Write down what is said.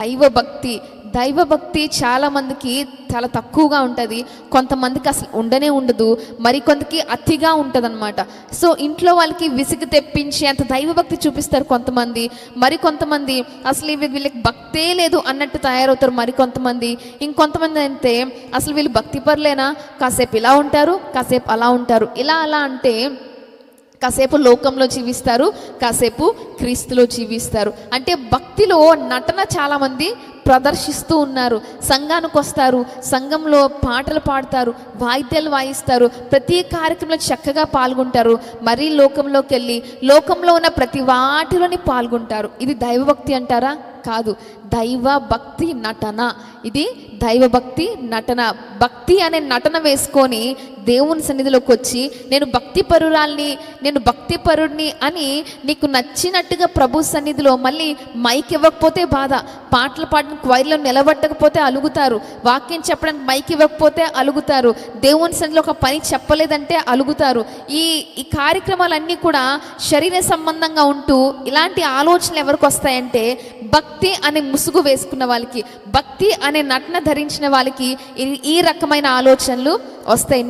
దైవభక్తి చాలా మందికి చాలా తక్కువగా ఉంటుంది, కొంతమందికి అసలు ఉండనే ఉండదు, మరికొంతకి అతిగా ఉంటుంది అనమాట. సో ఇంట్లో వాళ్ళకి విసిగి తెప్పించి అంత దైవభక్తి చూపిస్తారు కొంతమంది, మరికొంతమంది అసలు వీళ్ళకి భక్తే లేదు అన్నట్టు తయారవుతారు మరికొంతమంది. ఇంకొంతమంది అయితే అసలు వీళ్ళు భక్తి పరులేనా, కాసేపు ఇలా ఉంటారు కాసేపు అలా ఉంటారు. ఇలా అలా అంటే కాసేపు లోకంలో జీవిస్తారు, కాసేపు క్రీస్తులో జీవిస్తారు. అంటే భక్తిలో నటన చాలామంది ప్రదర్శిస్తూ ఉన్నారు. సంఘానికి వస్తారు, సంఘంలో పాటలు పాడతారు, వాయిద్యాలు వాయిస్తారు, ప్రతి కార్యక్రమంలో చక్కగా పాల్గొంటారు. మరీ లోకంలోకి వెళ్ళి లోకంలో ఉన్న ప్రతి వాటిలోని పాల్గొంటారు. ఇది దైవభక్తి అంటారా? కాదు, దైవభక్తి నటన. ఇది దైవభక్తి నటన. భక్తి అనే నటన వేసుకొని దేవుని సన్నిధిలోకి వచ్చి నేను భక్తి పరుడిని అని నీకు నచ్చినట్టుగా ప్రభు సన్నిధిలో మళ్ళీ మైక్ ఇవ్వకపోతే బాధ, పాటలు పాడడానికి వైర్లో నిలబట్టకపోతే అలుగుతారు, వాక్యం చెప్పడానికి మైక్ ఇవ్వకపోతే అలుగుతారు, దేవుని సన్నిధిలో ఒక పని చెప్పలేదంటే అలుగుతారు. ఈ కార్యక్రమాలన్నీ కూడా శరీర సంబంధంగా ఉంటూ ఇలాంటి ఆలోచనలు ఎవరికి వస్తాయంటే భక్తి అనే ముసుగు వేసుకున్న వాళ్ళకి, భక్తి అనే నటన ధరించిన వాళ్ళకి ఈ రకమైన ఆలోచనలు వస్తాయి.